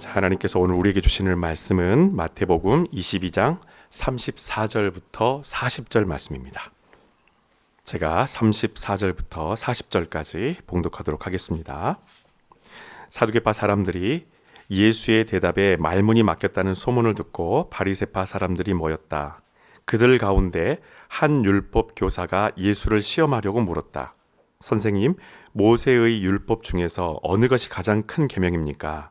하나님께서 오늘 우리에게 주시는 말씀은 마태복음 22장 34절부터 40절 말씀입니다. 제가 34절부터 40절까지 봉독하도록 하겠습니다. 사두개파 사람들이 예수의 대답에 말문이 막혔다는 소문을 듣고 바리새파 사람들이 모였다. 그들 가운데 한 율법 교사가 예수를 시험하려고 물었다. 선생님, 모세의 율법 중에서 어느 것이 가장 큰 계명입니까?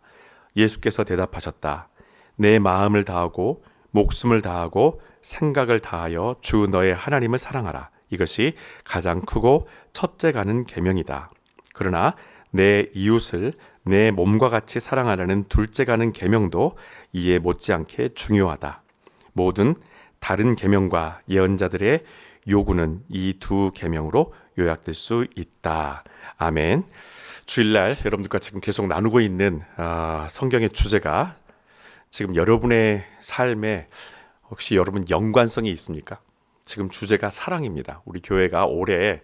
예수께서 대답하셨다. 내 마음을 다하고 목숨을 다하고 생각을 다하여 주 너의 하나님을 사랑하라. 이것이 가장 크고 첫째 가는 계명이다. 그러나 내 이웃을 내 몸과 같이 사랑하라는 둘째 가는 계명도 이에 못지않게 중요하다. 모든 다른 계명과 예언자들의 요구는 이 두 계명으로 요약될 수 있다. 아멘. 주일날 여러분들과 지금 계속 나누고 있는 성경의 주제가 지금 여러분의 삶에 혹시 여러분 연관성이 있습니까? 지금 주제가 사랑입니다. 우리 교회가 올해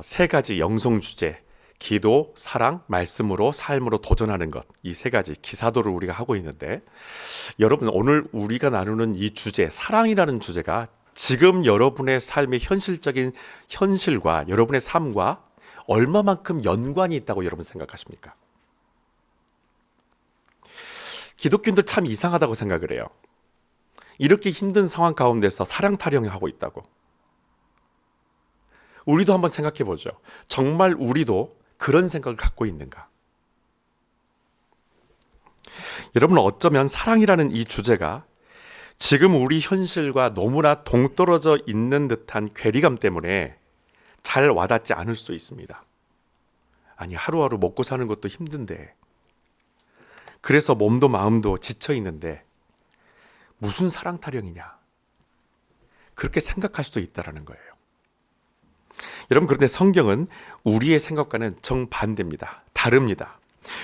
세 가지 영성 주제, 기도, 사랑, 말씀으로 삶으로 도전하는 것, 이 세 가지 기사도를 우리가 하고 있는데, 여러분 오늘 우리가 나누는 이 주제, 사랑이라는 주제가 지금 여러분의 삶의 현실적인 현실과 여러분의 삶과 얼마만큼 연관이 있다고 여러분 생각하십니까? 기독교인들 참 이상하다고 생각을 해요. 이렇게 힘든 상황 가운데서 사랑 타령하고 있다고. 우리도 한번 생각해 보죠. 정말 우리도 그런 생각을 갖고 있는가? 여러분, 어쩌면 사랑이라는 이 주제가 지금 우리 현실과 너무나 동떨어져 있는 듯한 괴리감 때문에 잘 와닿지 않을 수도 있습니다. 아니, 하루하루 먹고 사는 것도 힘든데, 그래서 몸도 마음도 지쳐 있는데 무슨 사랑 타령이냐, 그렇게 생각할 수도 있다라는 거예요. 여러분, 그런데 성경은 우리의 생각과는 정반대입니다. 다릅니다.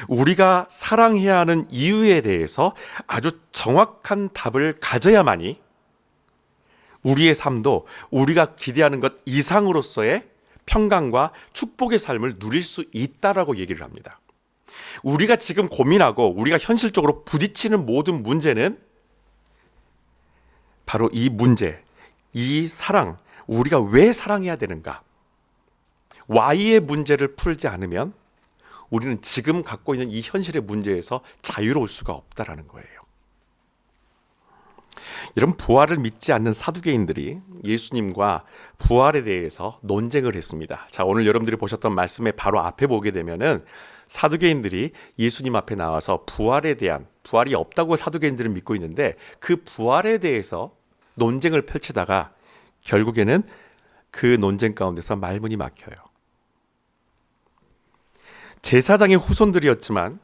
우리가 사랑해야 하는 이유에 대해서 아주 정확한 답을 가져야만이 우리의 삶도 우리가 기대하는 것 이상으로서의 평강과 축복의 삶을 누릴 수 있다라고 얘기를 합니다. 우리가 지금 고민하고 우리가 현실적으로 부딪히는 모든 문제는 바로 이 문제, 이 사랑, 우리가 왜 사랑해야 되는가? Y의 문제를 풀지 않으면 우리는 지금 갖고 있는 이 현실의 문제에서 자유로울 수가 없다라는 거예요. 여러분, 부활을 믿지 않는 사두개인들이 예수님과 부활에 대해서 논쟁을 했습니다. 자, 오늘 여러분들이 보셨던 말씀의 바로 앞에 보게 되면은 사두개인들이 예수님 앞에 나와서 부활이 없다고 사두개인들은 믿고 있는데 그 부활에 대해서 논쟁을 펼치다가 결국에는 그 논쟁 가운데서 말문이 막혀요. 제사장의 후손들이었지만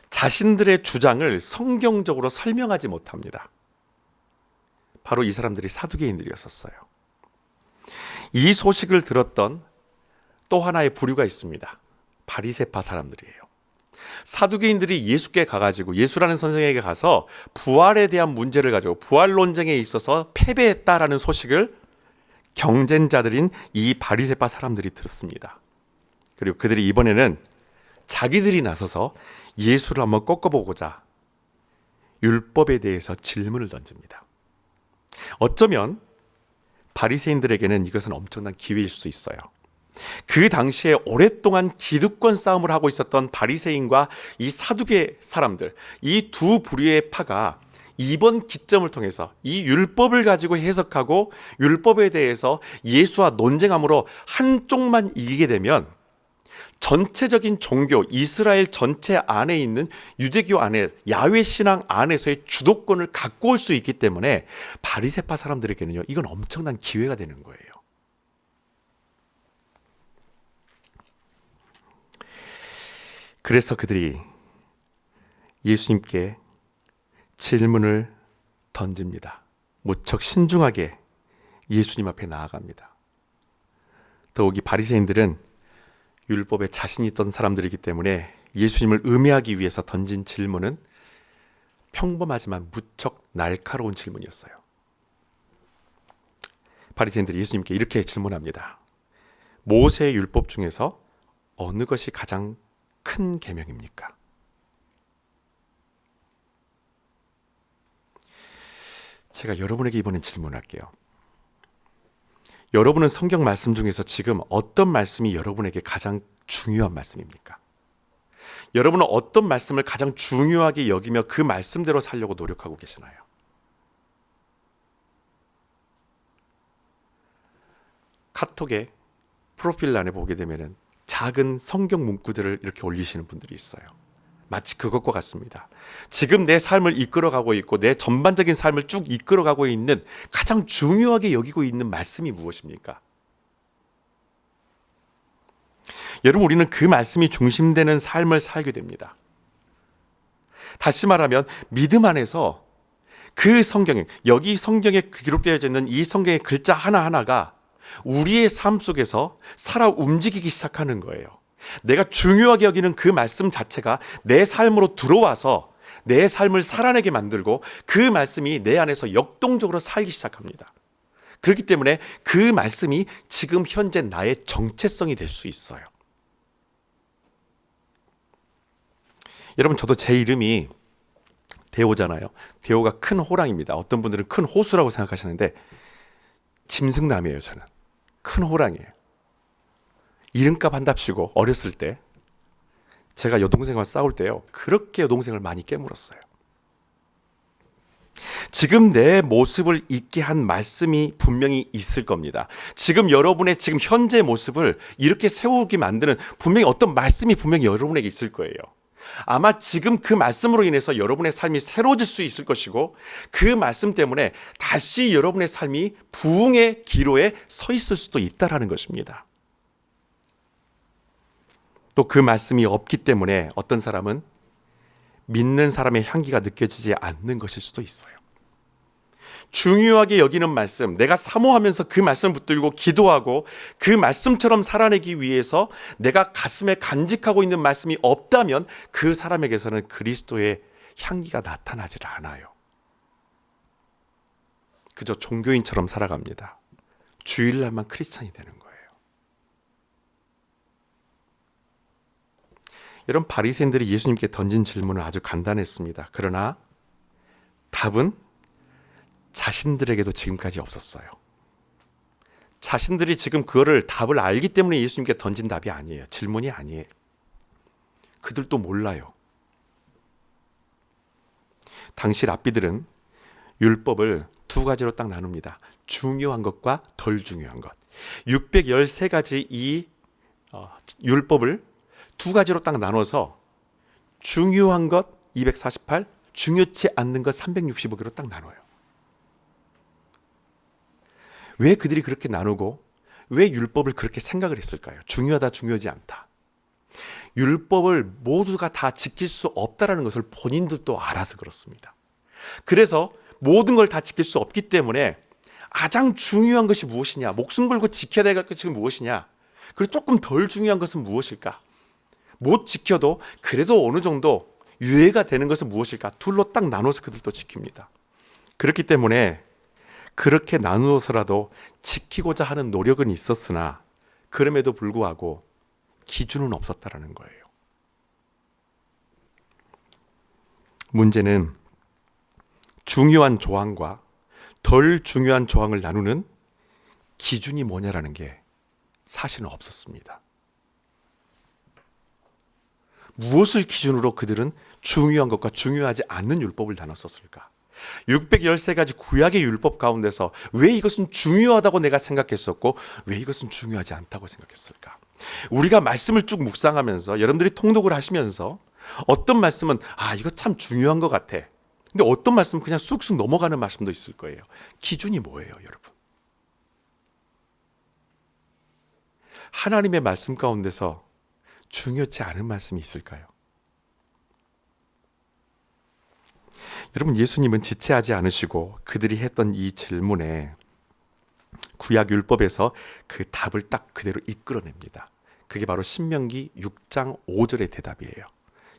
자신들의 주장을 성경적으로 설명하지 못합니다. 바로 이 사람들이 사두개인들이었어요. 이 소식을 들었던 또 하나의 부류가 있습니다. 바리새파 사람들이에요. 사두개인들이 예수께 가가지고, 예수라는 선생에게 가서 부활에 대한 문제를 가지고 부활 논쟁에 있어서 패배했다라는 소식을 경쟁자들인 이 바리새파 사람들이 들었습니다. 그리고 그들이 이번에는 자기들이 나서서 예수를 한번 꺾어보고자 율법에 대해서 질문을 던집니다. 어쩌면 바리새인들에게는 이것은 엄청난 기회일 수 있어요. 그 당시에 오랫동안 기득권 싸움을 하고 있었던 바리새인과 이 사두개 사람들, 이 두 부류의 파가 이번 기점을 통해서 이 율법을 가지고 해석하고 율법에 대해서 예수와 논쟁함으로 한쪽만 이기게 되면 전체적인 종교, 이스라엘 전체 안에 있는 유대교 안에, 야훼 신앙 안에서의 주도권을 갖고 올 수 있기 때문에 바리새파 사람들에게는요, 이건 엄청난 기회가 되는 거예요. 그래서 그들이 예수님께 질문을 던집니다. 무척 신중하게 예수님 앞에 나아갑니다. 더욱이 바리새인들은 율법에 자신 있던 사람들이기 때문에 예수님을 음해하기 위해서 던진 질문은 평범하지만 무척 날카로운 질문이었어요. 바리새인들이 예수님께 이렇게 질문합니다. 모세의 율법 중에서 어느 것이 가장 큰 계명입니까? 제가 여러분에게 이번엔 질문할게요. 여러분은 성경 말씀 중에서 지금 어떤 말씀이 여러분에게 가장 중요한 말씀입니까? 여러분은 어떤 말씀을 가장 중요하게 여기며 그 말씀대로 살려고 노력하고 계시나요? 카톡에 프로필란에 보게 되면은 작은 성경 문구들을 이렇게 올리시는 분들이 있어요. 마치 그것과 같습니다. 지금 내 삶을 이끌어가고 있고 내 전반적인 삶을 쭉 이끌어가고 있는 가장 중요하게 여기고 있는 말씀이 무엇입니까? 여러분, 우리는 그 말씀이 중심되는 삶을 살게 됩니다. 다시 말하면 믿음 안에서 그 성경에, 여기 성경에 기록되어 있는 이 성경의 글자 하나하나가 우리의 삶 속에서 살아 움직이기 시작하는 거예요. 내가 중요하게 여기는 그 말씀 자체가 내 삶으로 들어와서 내 삶을 살아내게 만들고 그 말씀이 내 안에서 역동적으로 살기 시작합니다. 그렇기 때문에 그 말씀이 지금 현재 나의 정체성이 될 수 있어요. 여러분, 저도 제 이름이 대호잖아요. 대호가 큰 호랑입니다. 어떤 분들은 큰 호수라고 생각하시는데 짐승남이에요. 저는 큰 호랑이에요. 이름값 한답시고 어렸을 때 제가 여동생과 싸울 때요, 그렇게 여동생을 많이 깨물었어요. 지금 내 모습을 잊게 한 말씀이 분명히 있을 겁니다. 지금 여러분의 지금 현재 모습을 이렇게 세우게 만드는 분명히 어떤 말씀이 분명히 여러분에게 있을 거예요. 아마 지금 그 말씀으로 인해서 여러분의 삶이 새로워질 수 있을 것이고 그 말씀 때문에 다시 여러분의 삶이 부흥의 기로에 서 있을 수도 있다라는 것입니다. 또 그 말씀이 없기 때문에 어떤 사람은 믿는 사람의 향기가 느껴지지 않는 것일 수도 있어요. 중요하게 여기는 말씀, 내가 사모하면서 그 말씀을 붙들고 기도하고 그 말씀처럼 살아내기 위해서 내가 가슴에 간직하고 있는 말씀이 없다면 그 사람에게서는 그리스도의 향기가 나타나질 않아요. 그저 종교인처럼 살아갑니다. 주일날만 크리스찬이 되는 거예요. 여러분, 바리새인들이 예수님께 던진 질문은 아주 간단했습니다. 그러나 답은 자신들에게도 지금까지 없었어요. 자신들이 지금 그거를 답을 알기 때문에 예수님께 던진 답이 아니에요. 질문이 아니에요. 그들도 몰라요. 당시 랍비들은 율법을 두 가지로 딱 나눕니다. 중요한 것과 덜 중요한 것. 613가지 이 율법을 두 가지로 딱 나눠서 중요한 것 248, 중요치 않는 것 365개로 딱 나눠요. 왜 그들이 그렇게 나누고 왜 율법을 그렇게 생각을 했을까요? 중요하다, 중요하지 않다. 율법을 모두가 다 지킬 수 없다라는 것을 본인들도 알아서 그렇습니다. 그래서 모든 걸 다 지킬 수 없기 때문에 가장 중요한 것이 무엇이냐, 목숨 걸고 지켜야 될 것이 무엇이냐, 그리고 조금 덜 중요한 것은 무엇일까, 못 지켜도 그래도 어느 정도 유예가 되는 것은 무엇일까, 둘로 딱 나눠서 그들도 지킵니다. 그렇기 때문에 그렇게 나누어서라도 지키고자 하는 노력은 있었으나 그럼에도 불구하고 기준은 없었다라는 거예요. 문제는 중요한 조항과 덜 중요한 조항을 나누는 기준이 뭐냐라는 게 사실은 없었습니다. 무엇을 기준으로 그들은 중요한 것과 중요하지 않는 율법을 나눴었을까? 613가지 구약의 율법 가운데서 왜 이것은 중요하다고 내가 생각했었고 왜 이것은 중요하지 않다고 생각했을까? 우리가 말씀을 쭉 묵상하면서 여러분들이 통독을 하시면서 어떤 말씀은 이거 참 중요한 것 같아. 근데 어떤 말씀은 그냥 쑥쑥 넘어가는 말씀도 있을 거예요. 기준이 뭐예요, 여러분? 하나님의 말씀 가운데서 중요치 않은 말씀이 있을까요? 여러분, 예수님은 지체하지 않으시고 그들이 했던 이 질문에 구약 율법에서 그 답을 딱 그대로 이끌어냅니다. 그게 바로 신명기 6장 5절의 대답이에요.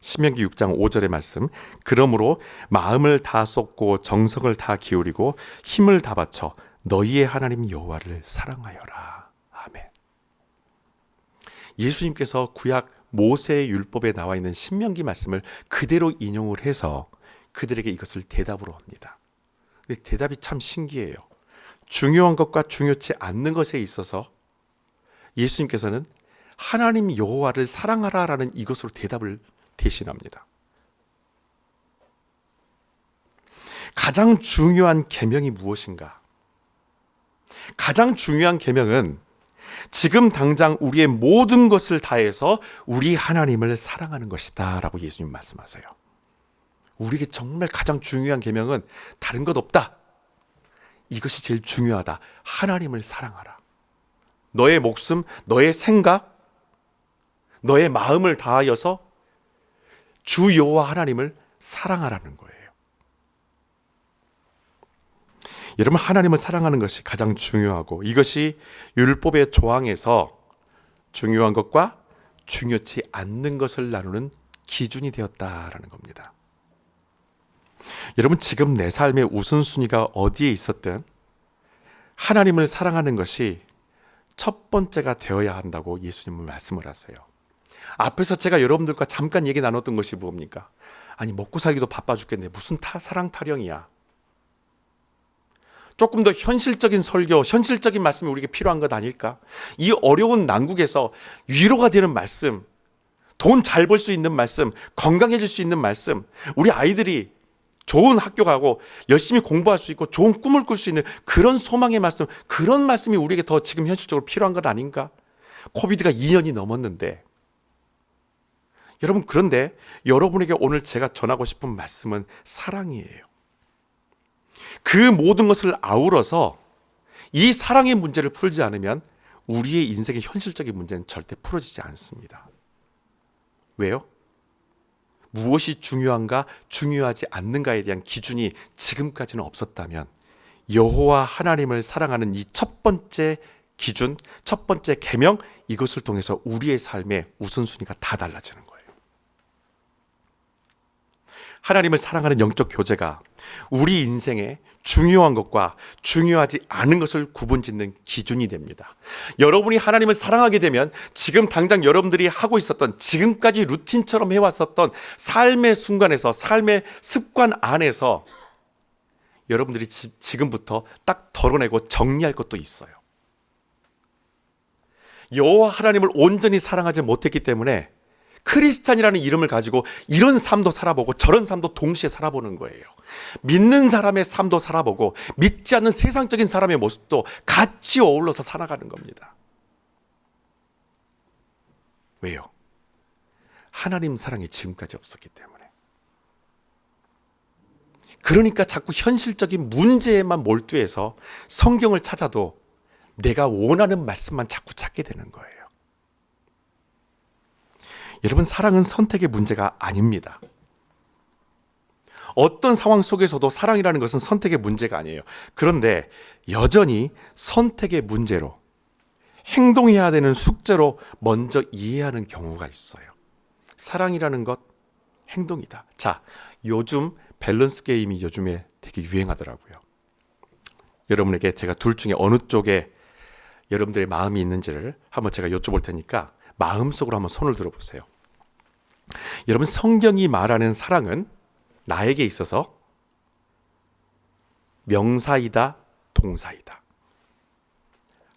신명기 6장 5절의 말씀, 그러므로 마음을 다 쏟고 정성을 다 기울이고 힘을 다 바쳐 너희의 하나님 여호와를 사랑하여라. 아멘. 예수님께서 구약 모세의 율법에 나와 있는 신명기 말씀을 그대로 인용을 해서 그들에게 이것을 대답으로 합니다. 근데 대답이 참 신기해요. 중요한 것과 중요치 않는 것에 있어서 예수님께서는 하나님 여호와를 사랑하라라는 이것으로 대답을 대신합니다. 가장 중요한 계명이 무엇인가? 가장 중요한 계명은 지금 당장 우리의 모든 것을 다해서 우리 하나님을 사랑하는 것이다 라고 예수님 말씀하세요. 우리에게 정말 가장 중요한 계명은 다른 것 없다. 이것이 제일 중요하다. 하나님을 사랑하라. 너의 목숨, 너의 생각, 너의 마음을 다하여서 주 여호와 하나님을 사랑하라는 거예요. 여러분, 하나님을 사랑하는 것이 가장 중요하고 이것이 율법의 조항에서 중요한 것과 중요치 않는 것을 나누는 기준이 되었다라는 겁니다. 여러분, 지금 내 삶의 우선순위가 어디에 있었든 하나님을 사랑하는 것이 첫 번째가 되어야 한다고 예수님은 말씀을 하세요. 앞에서 제가 여러분들과 잠깐 얘기 나눴던 것이 뭡니까? 아니, 먹고 살기도 바빠 죽겠네. 무슨 사랑 타령이야. 조금 더 현실적인 설교, 현실적인 말씀이 우리에게 필요한 것 아닐까? 이 어려운 난국에서 위로가 되는 말씀, 돈 잘 벌 수 있는 말씀, 건강해질 수 있는 말씀, 우리 아이들이 좋은 학교 가고 열심히 공부할 수 있고 좋은 꿈을 꿀 수 있는 그런 소망의 말씀, 그런 말씀이 우리에게 더 지금 현실적으로 필요한 것 아닌가? 코비드가 2년이 넘었는데 여러분, 그런데 여러분에게 오늘 제가 전하고 싶은 말씀은 사랑이에요. 그 모든 것을 아우러서 이 사랑의 문제를 풀지 않으면 우리의 인생의 현실적인 문제는 절대 풀어지지 않습니다. 왜요? 무엇이 중요한가, 중요하지 않는가에 대한 기준이 지금까지는 없었다면 여호와 하나님을 사랑하는 이 첫 번째 기준, 첫 번째 계명, 이것을 통해서 우리의 삶의 우선순위가 다 달라지는 거예요. 하나님을 사랑하는 영적 교제가 우리 인생에 중요한 것과 중요하지 않은 것을 구분짓는 기준이 됩니다. 여러분이 하나님을 사랑하게 되면 지금 당장 여러분들이 하고 있었던, 지금까지 루틴처럼 해왔었던 삶의 순간에서, 삶의 습관 안에서 여러분들이 지금부터 딱 덜어내고 정리할 것도 있어요. 여호와 하나님을 온전히 사랑하지 못했기 때문에 크리스찬이라는 이름을 가지고 이런 삶도 살아보고 저런 삶도 동시에 살아보는 거예요. 믿는 사람의 삶도 살아보고 믿지 않는 세상적인 사람의 모습도 같이 어울러서 살아가는 겁니다. 왜요? 하나님 사랑이 지금까지 없었기 때문에. 그러니까 자꾸 현실적인 문제에만 몰두해서 성경을 찾아도 내가 원하는 말씀만 자꾸 찾게 되는 거예요. 여러분, 사랑은 선택의 문제가 아닙니다. 어떤 상황 속에서도 사랑이라는 것은 선택의 문제가 아니에요. 그런데 여전히 선택의 문제로, 행동해야 되는 숙제로 먼저 이해하는 경우가 있어요. 사랑이라는 것, 행동이다. 자, 요즘 밸런스 게임이 요즘에 되게 유행하더라고요. 여러분에게 제가 둘 중에 어느 쪽에 여러분들의 마음이 있는지를 한번 제가 여쭤볼 테니까 마음속으로 한번 손을 들어보세요. 여러분, 성경이 말하는 사랑은 나에게 있어서 명사이다, 동사이다.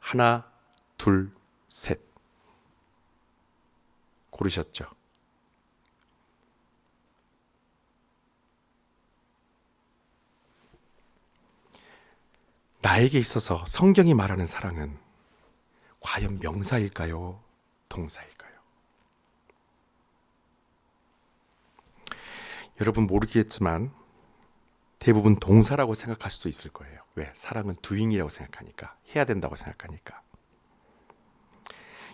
하나, 둘, 셋. 고르셨죠? 나에게 있어서 성경이 말하는 사랑은 과연 명사일까요? 동사일까요? 여러분, 모르겠지만 대부분 동사라고 생각할 수도 있을 거예요. 왜? 사랑은 doing이라고 생각하니까, 해야 된다고 생각하니까.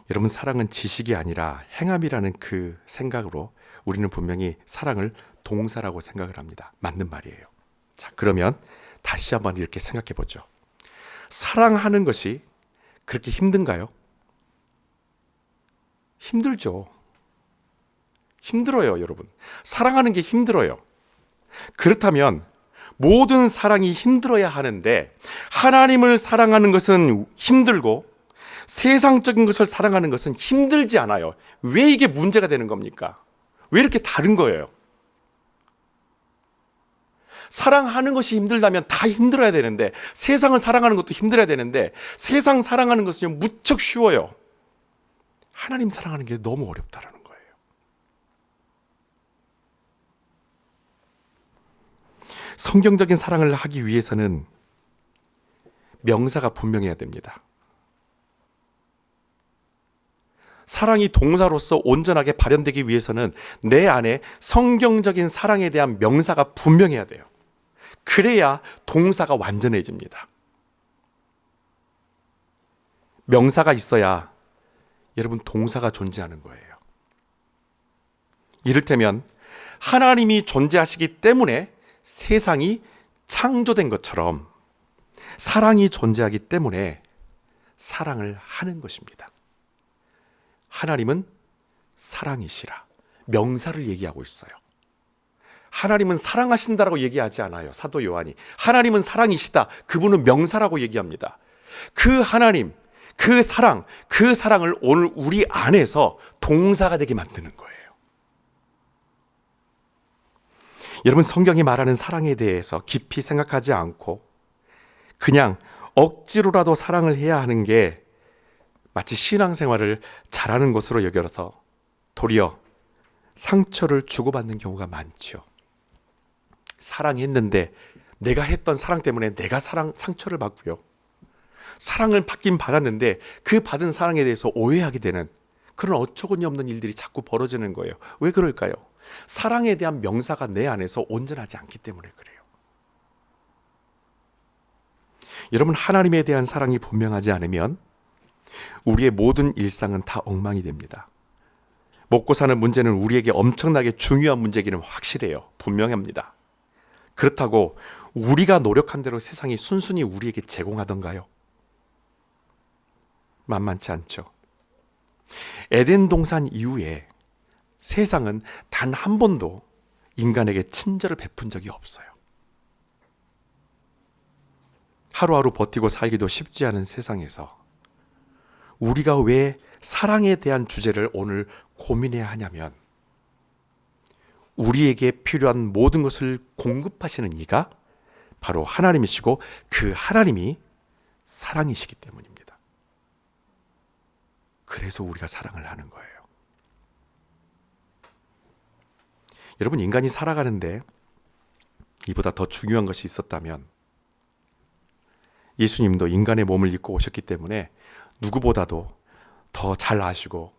여러분, 사랑은 지식이 아니라 행함이라는 그 생각으로 우리는 분명히 사랑을 동사라고 생각을 합니다. 맞는 말이에요. 자, 그러면 다시 한번 이렇게 생각해 보죠. 사랑하는 것이 그렇게 힘든가요? 힘들죠. 힘들어요, 여러분. 사랑하는 게 힘들어요. 그렇다면 모든 사랑이 힘들어야 하는데 하나님을 사랑하는 것은 힘들고 세상적인 것을 사랑하는 것은 힘들지 않아요. 왜 이게 문제가 되는 겁니까? 왜 이렇게 다른 거예요? 사랑하는 것이 힘들다면 다 힘들어야 되는데, 세상을 사랑하는 것도 힘들어야 되는데, 세상 사랑하는 것은 무척 쉬워요. 하나님 사랑하는 게 너무 어렵다라는 거예요. 성경적인 사랑을 하기 위해서는 명사가 분명해야 됩니다. 사랑이 동사로서 온전하게 발현되기 위해서는 내 안에 성경적인 사랑에 대한 명사가 분명해야 돼요. 그래야 동사가 완전해집니다. 명사가 있어야 여러분 동사가 존재하는 거예요. 이를테면 하나님이 존재하시기 때문에 세상이 창조된 것처럼 사랑이 존재하기 때문에 사랑을 하는 것입니다. 하나님은 사랑이시라. 명사를 얘기하고 있어요. 하나님은 사랑하신다라고 얘기하지 않아요. 사도 요한이. 하나님은 사랑이시다. 그분은 명사라고 얘기합니다. 그 하나님, 그 사랑을 오늘 우리 안에서 동사가 되게 만드는 거예요. 여러분, 성경이 말하는 사랑에 대해서 깊이 생각하지 않고 그냥 억지로라도 사랑을 해야 하는 게 마치 신앙생활을 잘하는 것으로 여겨서 도리어 상처를 주고받는 경우가 많죠. 사랑했는데 내가 했던 사랑 때문에 내가 상처를 받고요. 사랑을 받긴 받았는데 그 받은 사랑에 대해서 오해하게 되는 그런 어처구니 없는 일들이 자꾸 벌어지는 거예요. 왜 그럴까요? 사랑에 대한 명사가 내 안에서 온전하지 않기 때문에 그래요. 여러분, 하나님에 대한 사랑이 분명하지 않으면 우리의 모든 일상은 다 엉망이 됩니다. 먹고 사는 문제는 우리에게 엄청나게 중요한 문제기는 확실해요. 분명합니다. 그렇다고 우리가 노력한 대로 세상이 순순히 우리에게 제공하던가요? 만만치 않죠. 에덴 동산 이후에 세상은 단 한 번도 인간에게 친절을 베푼 적이 없어요. 하루하루 버티고 살기도 쉽지 않은 세상에서 우리가 왜 사랑에 대한 주제를 오늘 고민해야 하냐면, 우리에게 필요한 모든 것을 공급하시는 이가 바로 하나님이시고 그 하나님이 사랑이시기 때문입니다. 그래서 우리가 사랑을 하는 거예요. 여러분, 인간이 살아가는데 이보다 더 중요한 것이 있었다면 예수님도 인간의 몸을 입고 오셨기 때문에 누구보다도 더 잘 아시고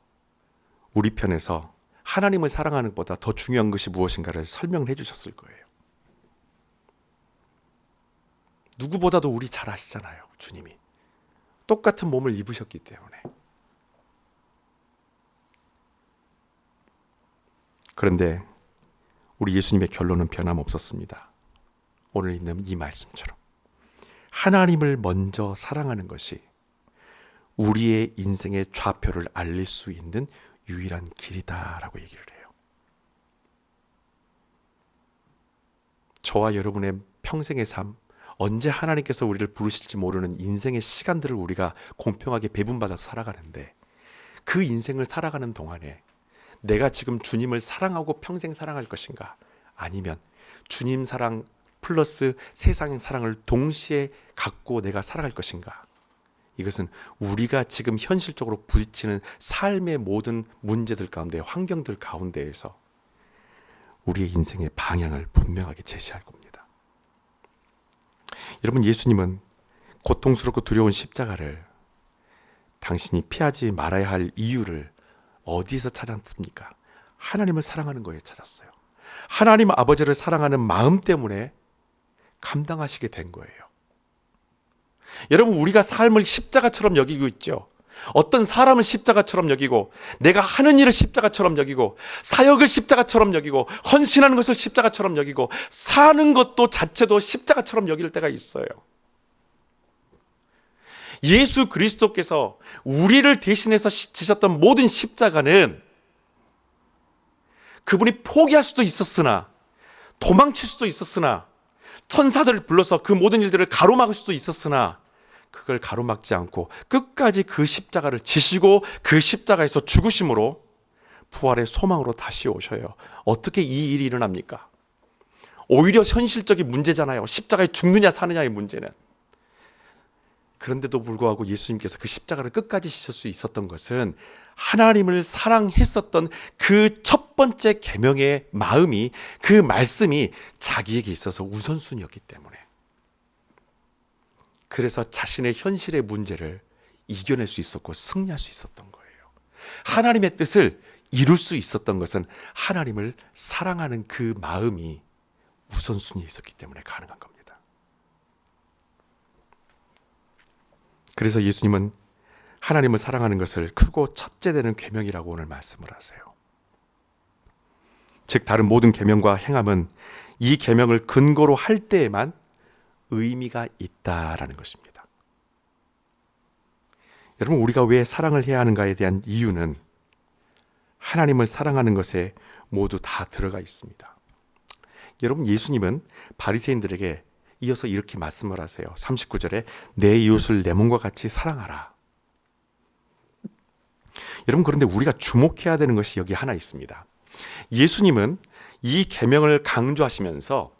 우리 편에서 하나님을 사랑하는 것보다 더 중요한 것이 무엇인가를 설명을 해주셨을 거예요. 누구보다도 우리 잘 아시잖아요. 주님이 똑같은 몸을 입으셨기 때문에. 그런데 우리 예수님의 결론은 변함없었습니다. 오늘 있는 이 말씀처럼 하나님을 먼저 사랑하는 것이 우리의 인생의 좌표를 알릴 수 있는 유일한 길이다라고 얘기를 해요. 저와 여러분의 평생의 삶, 언제 하나님께서 우리를 부르실지 모르는 인생의 시간들을 우리가 공평하게 배분받아서 살아가는데, 그 인생을 살아가는 동안에 내가 지금 주님을 사랑하고 평생 사랑할 것인가, 아니면 주님 사랑 플러스 세상의 사랑을 동시에 갖고 내가 살아갈 것인가, 이것은 우리가 지금 현실적으로 부딪히는 삶의 모든 문제들 가운데, 환경들 가운데에서 우리의 인생의 방향을 분명하게 제시할 겁니다. 여러분, 예수님은 고통스럽고 두려운 십자가를 당신이 피하지 말아야 할 이유를 어디에서 찾았습니까? 하나님을 사랑하는 거에 찾았어요. 하나님 아버지를 사랑하는 마음 때문에 감당하시게 된 거예요. 여러분, 우리가 삶을 십자가처럼 여기고 있죠. 어떤 사람을 십자가처럼 여기고, 내가 하는 일을 십자가처럼 여기고, 사역을 십자가처럼 여기고, 헌신하는 것을 십자가처럼 여기고, 사는 것도 자체도 십자가처럼 여길 때가 있어요. 예수 그리스도께서 우리를 대신해서 지셨던 모든 십자가는 그분이 포기할 수도 있었으나, 도망칠 수도 있었으나, 천사들을 불러서 그 모든 일들을 가로막을 수도 있었으나, 그걸 가로막지 않고 끝까지 그 십자가를 지시고 그 십자가에서 죽으심으로 부활의 소망으로 다시 오셔요. 어떻게 이 일이 일어납니까? 오히려 현실적인 문제잖아요. 십자가에 죽느냐 사느냐의 문제는. 그런데도 불구하고 예수님께서 그 십자가를 끝까지 지실 수 있었던 것은 하나님을 사랑했었던 그 첫 번째 계명의 마음이, 그 말씀이 자기에게 있어서 우선순위였기 때문에, 그래서 자신의 현실의 문제를 이겨낼 수 있었고 승리할 수 있었던 거예요. 하나님의 뜻을 이룰 수 있었던 것은 하나님을 사랑하는 그 마음이 우선순위에 있었기 때문에 가능한 겁니다. 그래서 예수님은 하나님을 사랑하는 것을 크고 첫째 되는 계명이라고 오늘 말씀을 하세요. 즉 다른 모든 계명과 행함은 이 계명을 근거로 할 때에만 의미가 있다라는 것입니다. 여러분, 우리가 왜 사랑을 해야 하는가에 대한 이유는 하나님을 사랑하는 것에 모두 다 들어가 있습니다. 여러분, 예수님은 바리새인들에게 이어서 이렇게 말씀을 하세요. 39절에 내 이웃을 내 몸과 같이 사랑하라. 여러분, 그런데 우리가 주목해야 되는 것이 여기 하나 있습니다. 예수님은 이 계명을 강조하시면서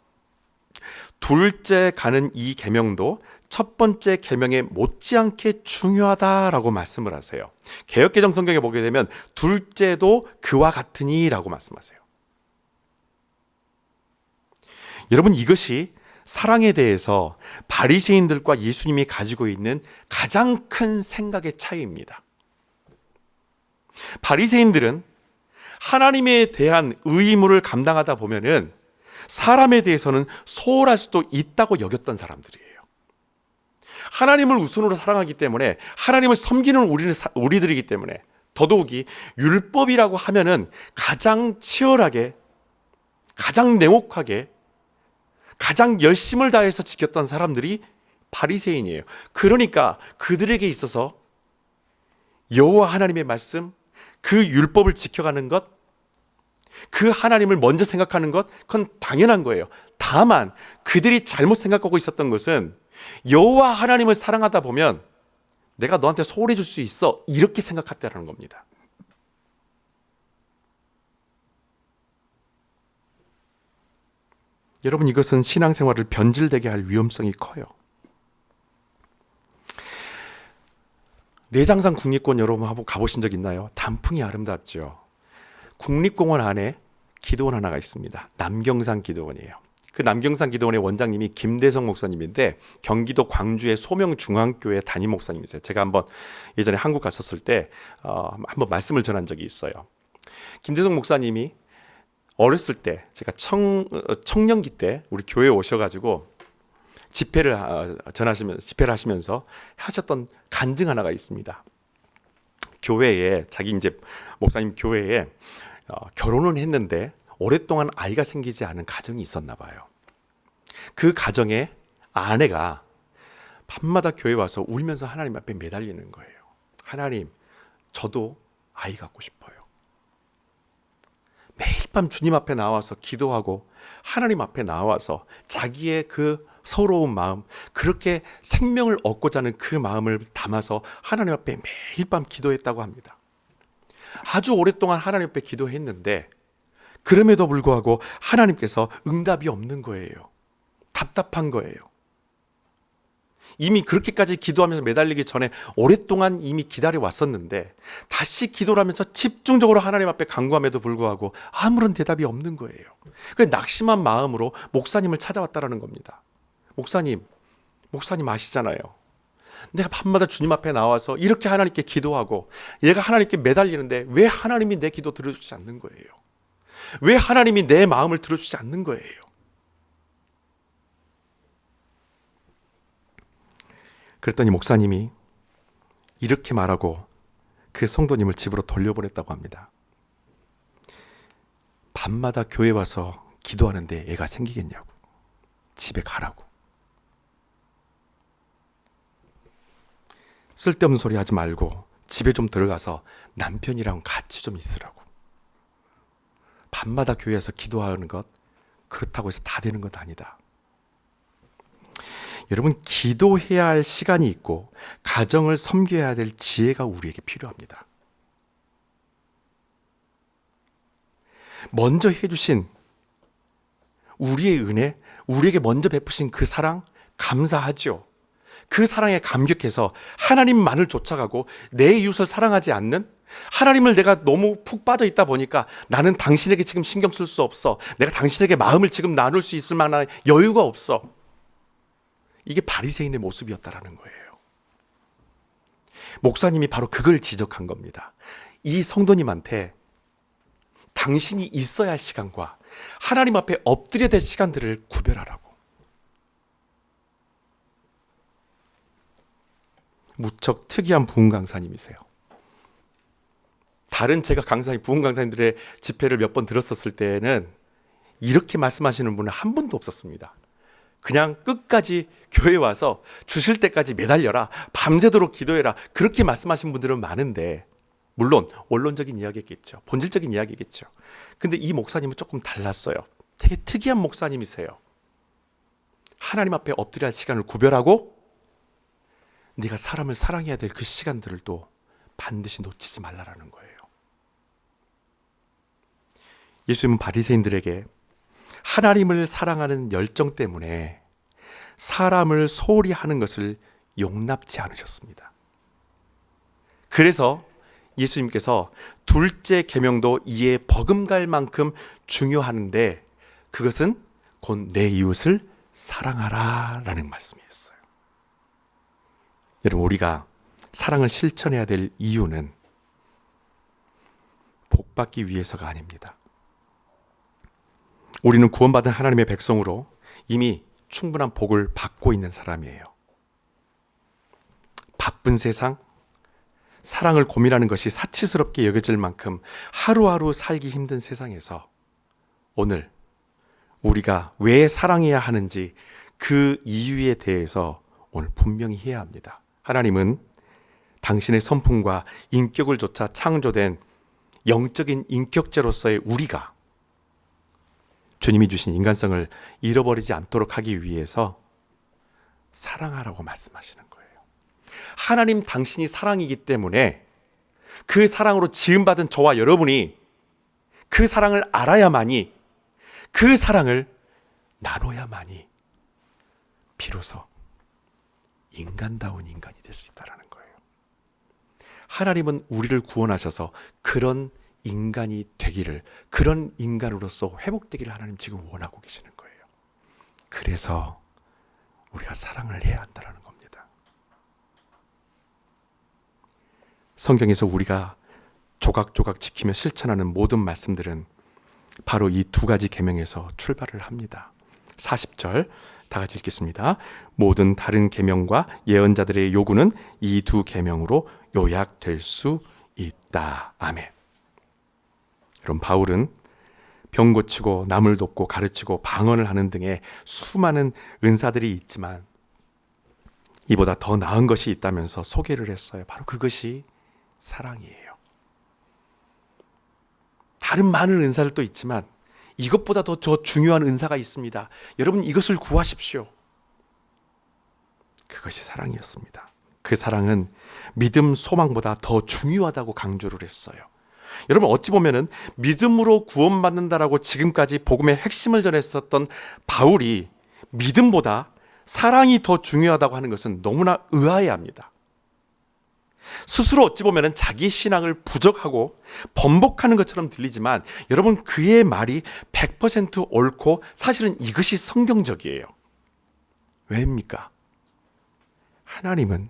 둘째 가는 이 계명도 첫 번째 계명에 못지않게 중요하다라고 말씀을 하세요. 개역개정 성경에 보게 되면 둘째도 그와 같으니라고 말씀하세요. 여러분, 이것이 사랑에 대해서 바리새인들과 예수님이 가지고 있는 가장 큰 생각의 차이입니다. 바리새인들은 하나님에 대한 의무를 감당하다 보면은 사람에 대해서는 소홀할 수도 있다고 여겼던 사람들이에요. 하나님을 우선으로 사랑하기 때문에, 하나님을 섬기는 우리들이기 때문에, 더더욱이 율법이라고 하면은 가장 치열하게, 가장 냉혹하게, 가장 열심을 다해서 지켰던 사람들이 바리새인이에요. 그러니까 그들에게 있어서 여호와 하나님의 말씀, 그 율법을 지켜가는 것, 그 하나님을 먼저 생각하는 것, 그건 당연한 거예요. 다만 그들이 잘못 생각하고 있었던 것은 여호와 하나님을 사랑하다 보면 내가 너한테 소홀해 줄 수 있어, 이렇게 생각했다는 겁니다. 여러분, 이것은 신앙생활을 변질되게 할 위험성이 커요. 내장산 국립공원 여러분 한번 가보신 적 있나요? 단풍이 아름답죠. 국립공원 안에 기도원 하나가 있습니다. 남경산 기도원이에요. 그 남경산 기도원의 원장님이 김대성 목사님인데 경기도 광주의 소명중앙교회 담임 목사님이세요. 제가 한번 예전에 한국 갔었을 때 한번 말씀을 전한 적이 있어요. 김대성 목사님이 어렸을 때, 제가 청년기 때 우리 교회에 오셔가지고 집회를 하시면서 하셨던 간증 하나가 있습니다. 교회에, 자기 이제 목사님 교회에 결혼은 했는데 오랫동안 아이가 생기지 않은 가정이 있었나 봐요. 그 가정의 아내가 밤마다 교회 와서 울면서 하나님 앞에 매달리는 거예요. 하나님, 저도 아이 갖고 싶어요. 매일 밤 주님 앞에 나와서 기도하고 하나님 앞에 나와서 자기의 그 서러운 마음, 그렇게 생명을 얻고자 하는 그 마음을 담아서 하나님 앞에 매일 밤 기도했다고 합니다. 아주 오랫동안 하나님 앞에 기도했는데 그럼에도 불구하고 하나님께서 응답이 없는 거예요. 답답한 거예요. 이미 그렇게까지 기도하면서 매달리기 전에 오랫동안 이미 기다려 왔었는데 다시 기도를 하면서 집중적으로 하나님 앞에 간구함에도 불구하고 아무런 대답이 없는 거예요. 그래서 낙심한 마음으로 목사님을 찾아왔다라는 겁니다. 목사님 아시잖아요. 내가 밤마다 주님 앞에 나와서 이렇게 하나님께 기도하고 얘가 하나님께 매달리는데 왜 하나님이 내 기도 들어주지 않는 거예요? 왜 하나님이 내 마음을 들어주지 않는 거예요? 그랬더니 목사님이 이렇게 말하고 그 성도님을 집으로 돌려보냈다고 합니다. 밤마다 교회 와서 기도하는데 애가 생기겠냐고. 집에 가라고. 쓸데없는 소리 하지 말고 집에 좀 들어가서 남편이랑 같이 좀 있으라고. 밤마다 교회에서 기도하는 것, 그렇다고 해서 다 되는 것 아니다. 여러분, 기도해야 할 시간이 있고 가정을 섬겨야 될 지혜가 우리에게 필요합니다. 먼저 해주신 우리의 은혜, 우리에게 먼저 베푸신 그 사랑 감사하죠. 그 사랑에 감격해서 하나님만을 쫓아가고 내 이웃을 사랑하지 않는, 하나님을 내가 너무 푹 빠져 있다 보니까 나는 당신에게 지금 신경 쓸 수 없어, 내가 당신에게 마음을 지금 나눌 수 있을 만한 여유가 없어. 이게 바리새인의 모습이었다라는 거예요. 목사님이 바로 그걸 지적한 겁니다. 이 성도님한테 당신이 있어야 할 시간과 하나님 앞에 엎드려야 될 시간들을 구별하라고. 무척 특이한 부흥 강사님이세요. 다른 제가 부흥 강사님들의 집회를 몇 번 들었었을 때는 이렇게 말씀하시는 분은 한 분도 없었습니다. 그냥 끝까지 교회 와서 주실 때까지 매달려라, 밤새도록 기도해라, 그렇게 말씀하신 분들은 많은데, 물론 원론적인 이야기겠죠, 본질적인 이야기겠죠. 근데 이 목사님은 조금 달랐어요. 되게 특이한 목사님이세요. 하나님 앞에 엎드려야 할 시간을 구별하고 네가 사람을 사랑해야 될 그 시간들을 또 반드시 놓치지 말라라는 거예요. 예수님은 바리새인들에게 하나님을 사랑하는 열정 때문에 사람을 소홀히 하는 것을 용납지 않으셨습니다. 그래서 예수님께서 둘째 계명도 이에 버금갈 만큼 중요한데 그것은 곧 내 이웃을 사랑하라 라는 말씀이었어요. 여러분, 우리가 사랑을 실천해야 될 이유는 복받기 위해서가 아닙니다. 우리는 구원받은 하나님의 백성으로 이미 충분한 복을 받고 있는 사람이에요. 바쁜 세상, 사랑을 고민하는 것이 사치스럽게 여겨질 만큼 하루하루 살기 힘든 세상에서 오늘 우리가 왜 사랑해야 하는지 그 이유에 대해서 오늘 분명히 해야 합니다. 하나님은 당신의 성품과 인격을 조차 창조된 영적인 인격체로서의 우리가 주님이 주신 인간성을 잃어버리지 않도록 하기 위해서 사랑하라고 말씀하시는 거예요. 하나님 당신이 사랑이기 때문에 그 사랑으로 지음받은 저와 여러분이 그 사랑을 알아야만이, 그 사랑을 나눠야만이 비로소 인간다운 인간이 될 수 있다는 거예요. 하나님은 우리를 구원하셔서 그런 인간이 되기를, 그런 인간으로서 회복되기를 하나님 지금 원하고 계시는 거예요. 그래서 우리가 사랑을 해야 한다는 겁니다. 성경에서 우리가 조각조각 지키며 실천하는 모든 말씀들은 바로 이 두 가지 계명에서 출발을 합니다. 40절 다 같이 읽겠습니다. 모든 다른 계명과 예언자들의 요구는 이 두 계명으로 요약될 수 있다. 아멘. 그럼 바울은 병 고치고 남을 돕고 가르치고 방언을 하는 등의 수많은 은사들이 있지만 이보다 더 나은 것이 있다면서 소개를 했어요. 바로 그것이 사랑이에요. 다른 많은 은사들도 있지만 이것보다 더 중요한 은사가 있습니다. 여러분, 이것을 구하십시오. 그것이 사랑이었습니다. 그 사랑은 믿음, 소망보다 더 중요하다고 강조를 했어요. 여러분, 어찌 보면은 믿음으로 구원받는다라고 지금까지 복음의 핵심을 전했었던 바울이 믿음보다 사랑이 더 중요하다고 하는 것은 너무나 의아해 합니다. 스스로 어찌 보면은 자기 신앙을 부족하고 번복하는 것처럼 들리지만 여러분, 그의 말이 100% 옳고 사실은 이것이 성경적이에요. 왜입니까? 하나님은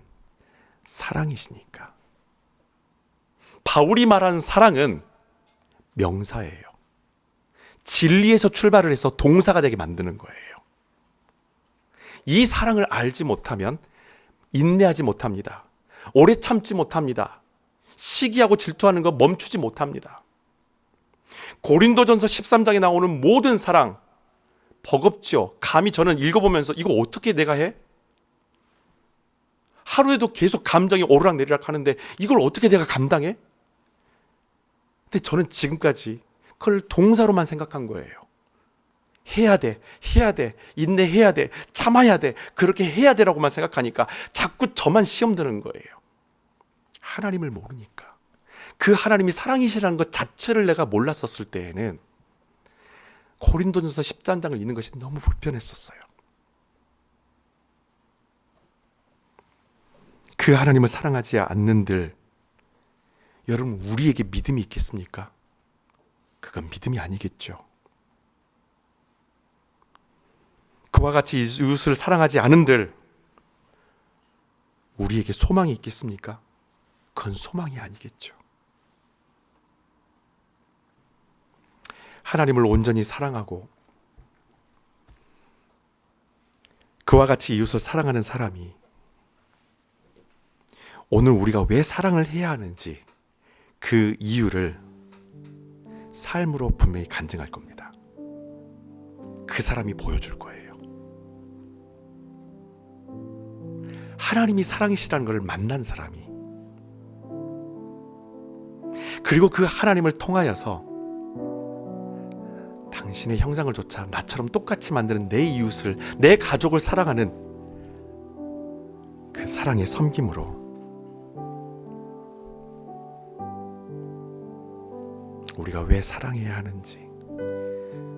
사랑이시니까. 바울이 말하는 사랑은 명사예요. 진리에서 출발을 해서 동사가 되게 만드는 거예요. 이 사랑을 알지 못하면 인내하지 못합니다. 오래 참지 못합니다. 시기하고 질투하는 거 멈추지 못합니다. 고린도전서 13장에 나오는 모든 사랑 버겁죠. 감히 저는 읽어보면서 이거 어떻게 내가 해? 하루에도 계속 감정이 오르락내리락 하는데 이걸 어떻게 내가 감당해? 근데 저는 지금까지 그걸 동사로만 생각한 거예요. 해야 돼, 인내해야 돼, 참아야 돼, 그렇게 해야 되라고만 생각하니까 자꾸 저만 시험 드는 거예요. 하나님을 모르니까. 그 하나님이 사랑이시라는 것 자체를 내가 몰랐었을 때에는 고린도전서 13장을 읽는 것이 너무 불편했었어요. 그 하나님을 사랑하지 않는들, 여러분 우리에게 믿음이 있겠습니까? 그건 믿음이 아니겠죠. 그와 같이 이웃을 사랑하지 않은들, 우리에게 소망이 있겠습니까? 그건 소망이 아니겠죠. 하나님을 온전히 사랑하고 그와 같이 이웃을 사랑하는 사람이 오늘 우리가 왜 사랑을 해야 하는지 그 이유를 삶으로 분명히 간증할 겁니다. 그 사람이 보여줄 거예요. 하나님이 사랑이시라는 것을 만난 사람이, 그리고 그 하나님을 통하여서 당신의 형상을 조차 나처럼 똑같이 만드는 내 이웃을, 내 가족을 사랑하는 그 사랑의 섬김으로 우리가 왜 사랑해야 하는지,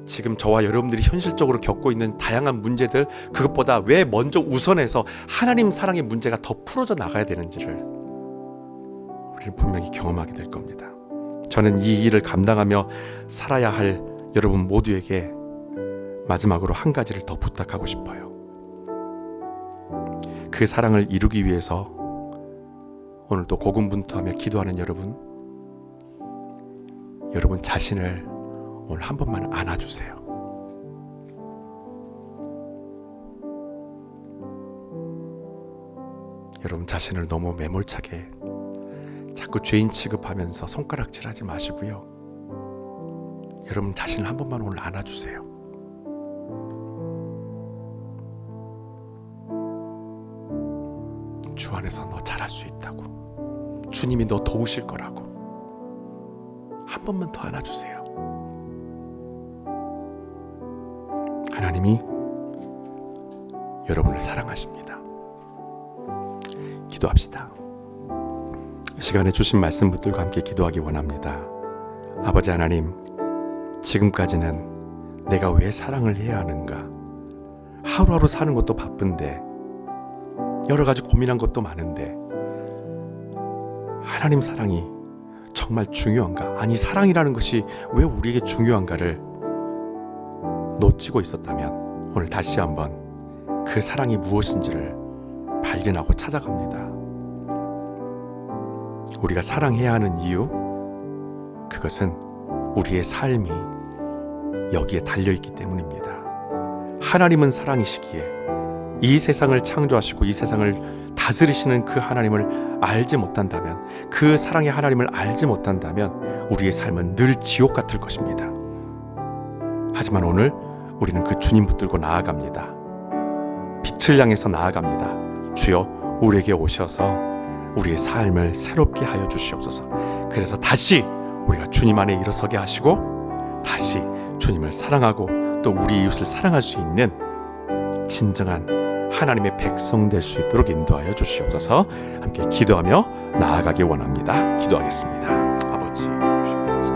지금 저와 여러분들이 현실적으로 겪고 있는 다양한 문제들, 그것보다 왜 먼저 우선해서 하나님 사랑의 문제가 더 풀어져 나가야 되는지를 우리는 분명히 경험하게 될 겁니다. 저는 이 일을 감당하며 살아야 할 여러분 모두에게 마지막으로 한 가지를 더 부탁하고 싶어요. 그 사랑을 이루기 위해서 오늘도 고군분투하며 기도하는 여러분 자신을 오늘 한 번만 안아주세요. 여러분 자신을 너무 매몰차게 자꾸 죄인 취급하면서 손가락질하지 마시고요. 여러분 자신을 한 번만 오늘 안아주세요. 주 안에서 너 잘할 수 있다고, 주님이 너 도우실 거라고 한 번만 더 안아주세요. 하나님이 여러분을 사랑하십니다. 기도합시다. 이 시간에 주신 말씀 붙들고 함께 기도하기 원합니다. 아버지 하나님, 지금까지는 내가 왜 사랑을 해야 하는가, 하루하루 사는 것도 바쁜데, 여러 가지 고민한 것도 많은데, 하나님 사랑이 정말 중요한가? 아니, 사랑이라는 것이 왜 우리에게 중요한가를 놓치고 있었다면 오늘 다시 한번 그 사랑이 무엇인지를 발견하고 찾아갑니다. 우리가 사랑해야 하는 이유, 그것은 우리의 삶이 여기에 달려있기 때문입니다. 하나님은 사랑이시기에 이 세상을 창조하시고 이 세상을 다스리시는 그 하나님을 알지 못한다면, 그 사랑의 하나님을 알지 못한다면 우리의 삶은 늘 지옥 같을 것입니다. 하지만 오늘 우리는 그 주님 붙들고 나아갑니다. 빛을 향해서 나아갑니다. 주여, 우리에게 오셔서 우리의 삶을 새롭게 하여 주시옵소서. 그래서 다시 우리가 주님 안에 일어서게 하시고, 다시 주님을 사랑하고 또 우리 이웃을 사랑할 수 있는 진정한 하나님의 백성 될 수 있도록 인도하여 주시옵소서. 함께 기도하며 나아가기 원합니다. 기도하겠습니다. 아버지, 아버지